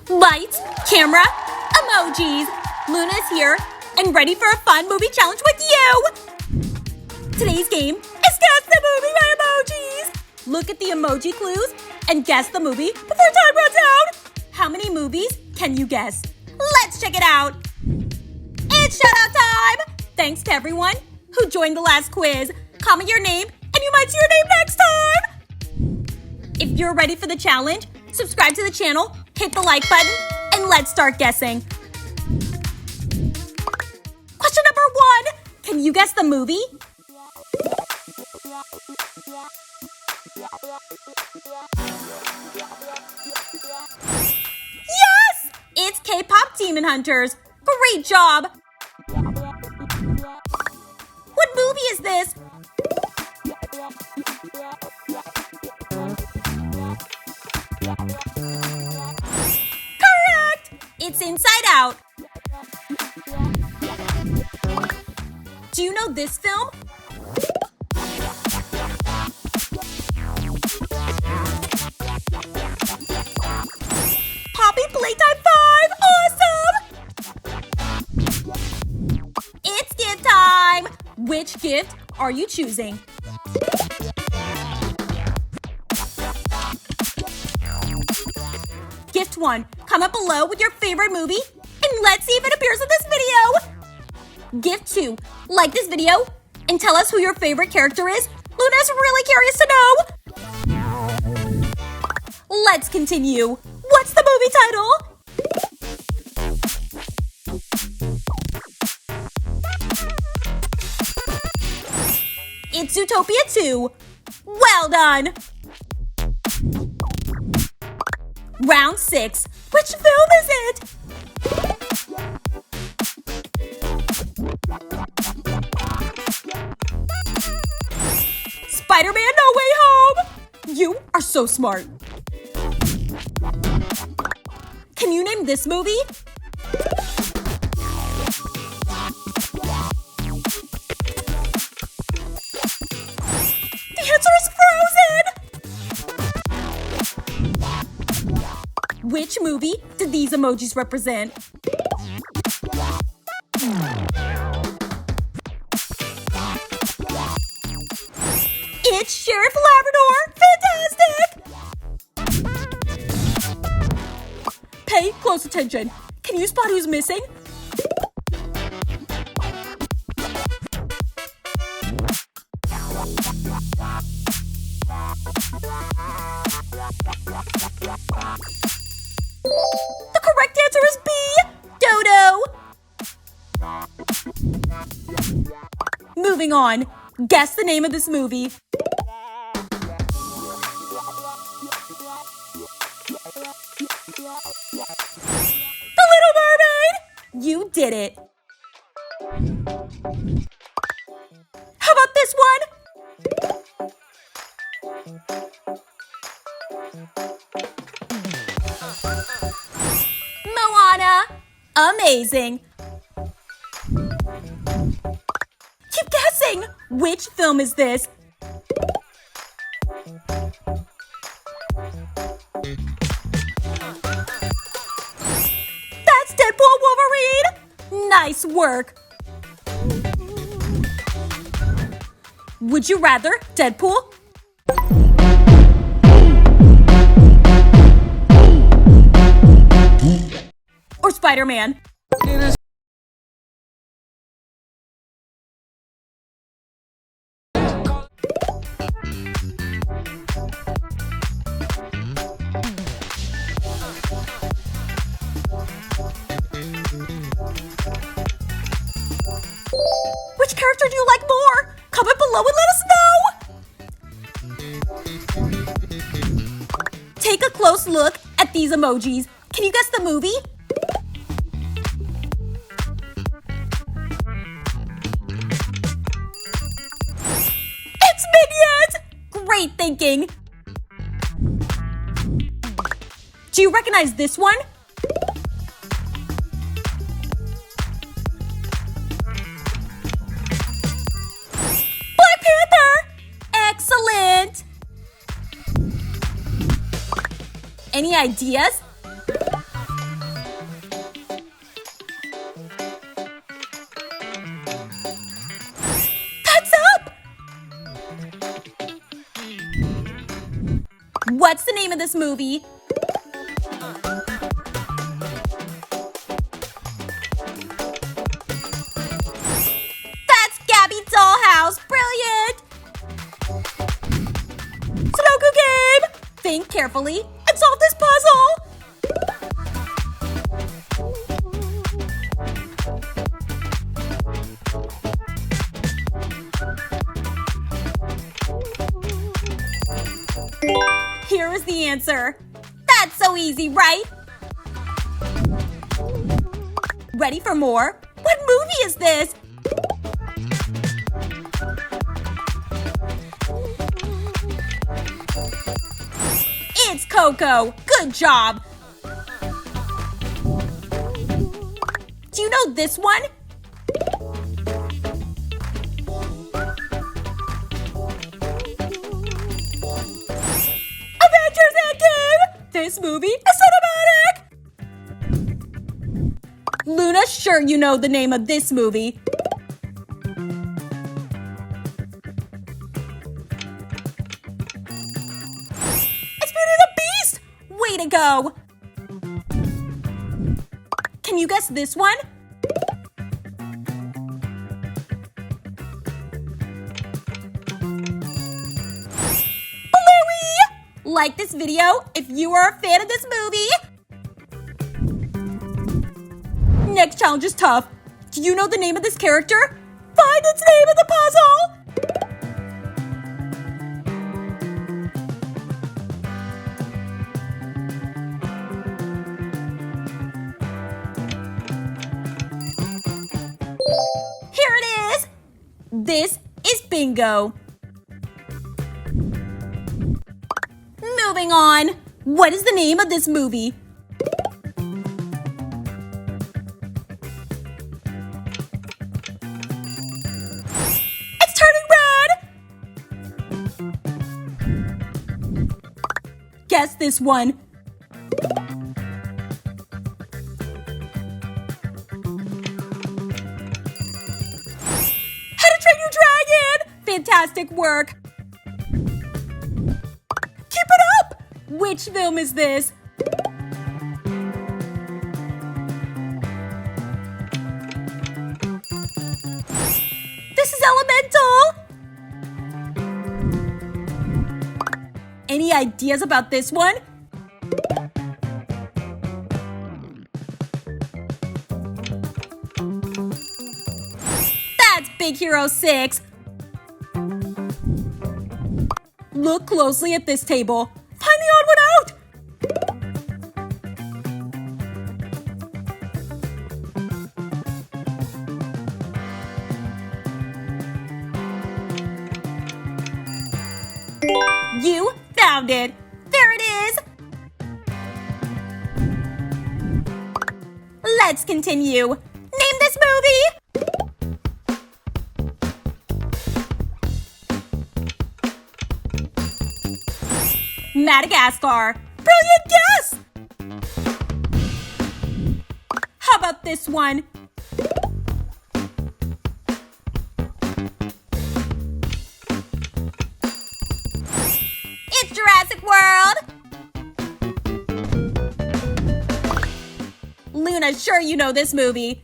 Lights, camera, emojis. Luna's here and ready for a fun movie challenge with you. Today's game is Guess the Movie by Emojis. Look at the emoji clues and guess the movie before time runs out. How many movies can you guess? Let's check it out. It's shout out time. Thanks to everyone who joined the last quiz. Comment your name and you might see your name next time. If you're ready for the challenge, subscribe to the channel, hit the like button, and let's start guessing. Question number 1. Can you guess the movie? Yes! It's K-pop Demon Hunters. Great job! What movie is this? Correct! It's Inside Out. Do you know this film? Poppy Playtime 5! Awesome! It's gift time! Which gift are you choosing? Gift 1. Comment below with your favorite movie and let's see if it appears in this video. Gift 2. Like this video and tell us who your favorite character is. Luna's really curious to know. Let's continue. What's the movie title? It's Zootopia 2. Well done. Round 6. Which film is it? Spider-Man No Way Home. You are so smart. Can you name this movie? The answer is Frozen! Which movie did these emojis represent? It's Sheriff Labrador! Fantastic! Pay close attention. Can you spot who's missing? The correct answer is B, Dodo. Moving on. Guess the name of this movie. The Little Mermaid! You did it. How about this one? Moana. Amazing. Keep guessing. Which film is this? That's Deadpool Wolverine. Nice work. Would you rather Deadpool or Spider-Man? Which character do you like more? Comment below and let us know! Take a close look at these emojis. Can you guess the movie? It's Minions! Great thinking! Do you recognize this one? Black Panther! Excellent! Any ideas? of this movie? That's Gabby Dollhouse. Brilliant! Sudoku game! Think carefully and solve this puzzle! Here is the answer. That's so easy, right? Ready for more? What movie is this? It's Coco. Good job. Do you know this one? This movie is cinematic! Luna, sure you know the name of this movie. It's Beauty and the Beast! Way to go! Can you guess this one? Like this video if you are a fan of this movie. Next challenge is tough. Do you know the name of this character? Find its name in the puzzle! Here it is! This is bingo. Moving on. What is the name of this movie? It's turning red! Guess this one. How to Train Your Dragon! Fantastic work! Which film is this? This is Elemental! Any ideas about this one? That's Big Hero 6. Look closely at this table. Find the odd one out! You found it! There it is! Let's continue. Name this movie! Madagascar. Brilliant guess! How about this one? It's Jurassic World! Luna, sure you know this movie.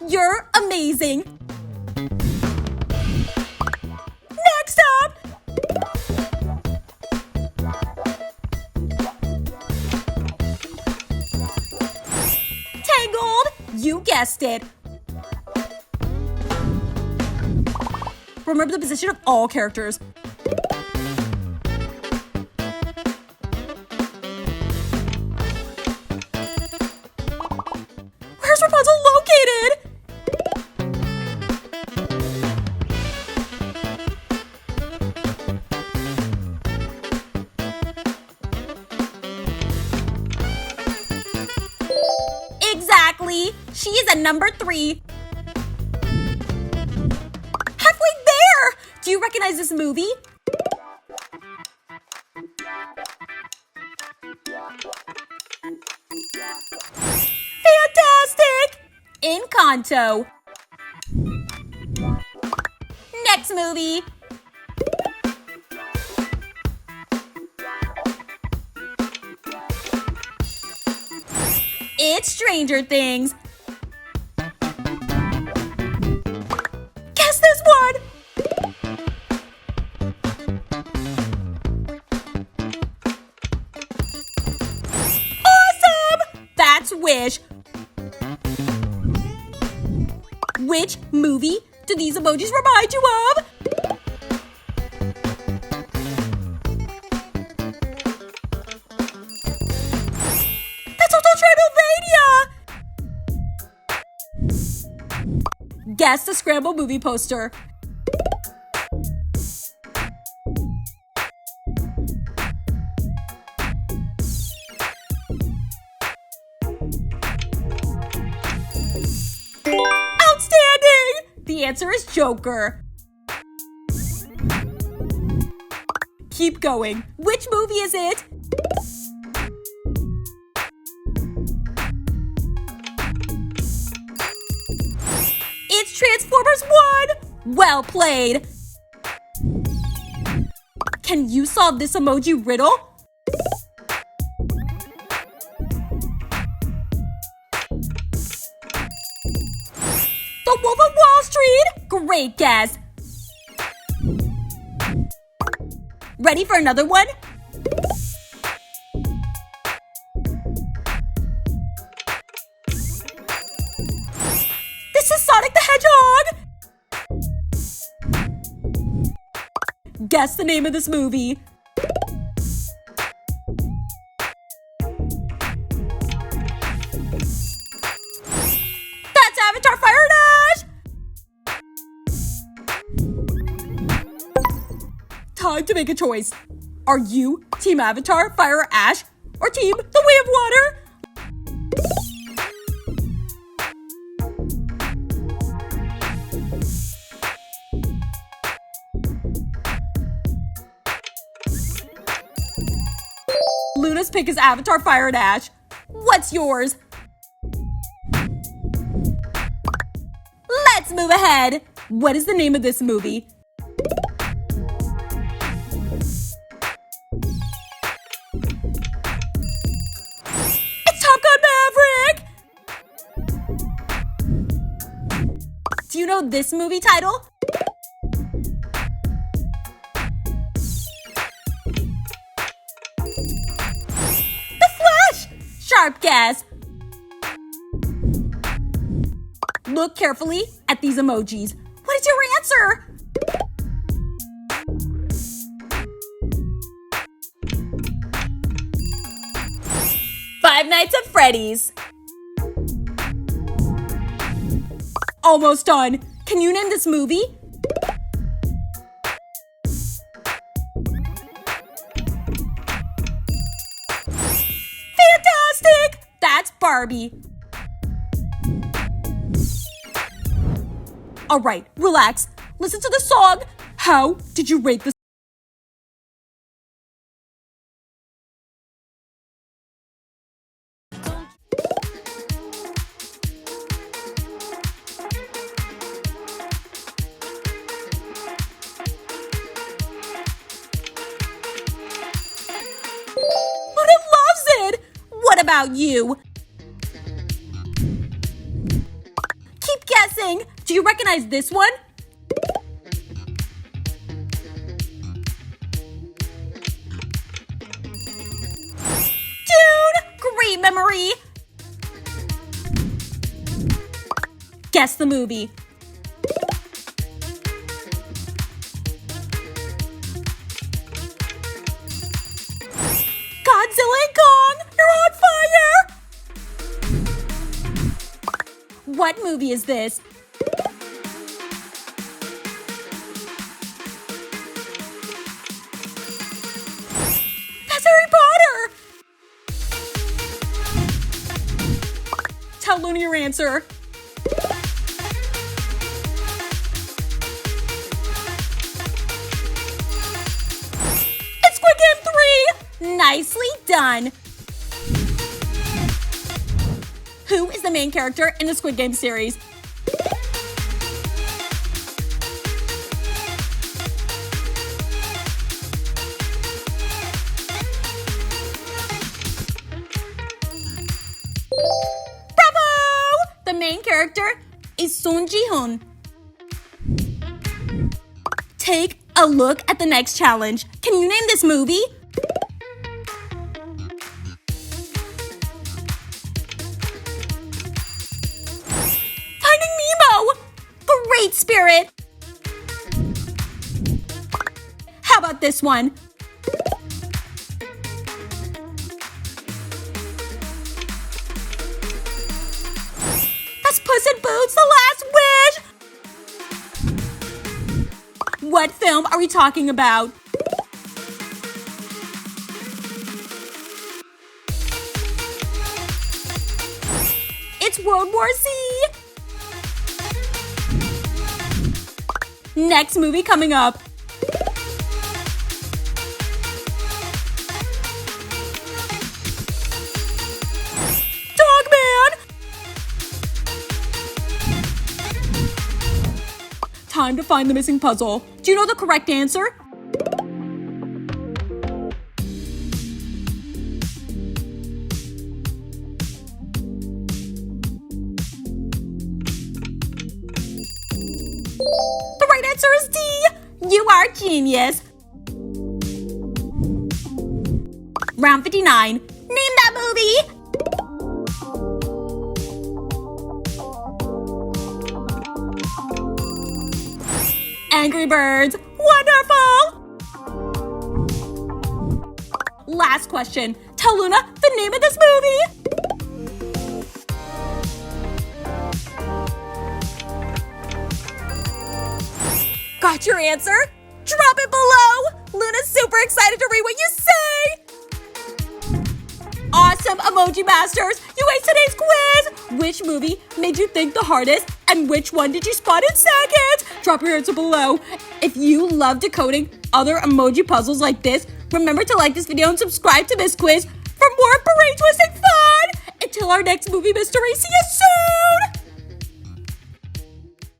You're amazing! Next up! Tangled! You guessed it! Remember the position of all characters. Where's Rapunzel located? Exactly! She is at number 3. Halfway there! Do you recognize this movie? Fantastic! In Encanto. Next movie. It's Stranger Things. Guess this one. Awesome! That's Wish. Which movie do these emojis remind you of? That's Hotel Transylvania! Guess the Scramble movie poster. Outstanding! The answer is Joker. Keep going. Which movie is it? It's Transformers 1! Well played! Can you solve this emoji riddle? The Wolf of Wall Street! Great guess! Ready for another one? This is Sonic the Hedgehog! Guess the name of this movie. That's Avatar Fire and Ash! Time to make a choice. Are you Team Avatar, Fire, or Ash, or Team The Way of Water? Luna's pick is Avatar, Fire, and Ash. What's yours? Let's move ahead. What is the name of this movie? It's Top Gun Maverick! Do you know this movie title? Sharp guess. Look carefully at these emojis. What is your answer? Five Nights at Freddy's. Almost done. Can you name this movie? That's Barbie. All right, relax. Listen to the song. How did you rate this? Luna loves it. What about you? Keep guessing. Do you recognize this one? Dune! Great memory. Guess the movie. Godzilla and Kong, you're on fire! What movie is this? That's Harry Potter! Tell Luna your answer. It's Squid Game 3! Nicely done! Who is the main character in the Squid Game series? character is Sung Ji-hoon. Take a look at the next challenge. Can you name this movie? Finding Nemo! Great spirit! How about this one? That's Puss in Boots: The Last Wish! What film are we talking about? It's World War Z! Next movie coming up. Time to find the missing puzzle. Do you know the correct answer? The right answer is D. You are a genius. Round 59. Name that movie. Angry Birds. Wonderful! Last question. Tell Luna the name of this movie. Got your answer? Drop it below! Luna's super excited to read what you say! Awesome, Emoji Masters! You aced today's quiz! Which movie made you think the hardest? And which one did you spot in second? Drop your answer below. If you love decoding other emoji puzzles like this, remember to like this video and subscribe to this quiz for more brain twisting fun! Until our next movie mystery, see you soon!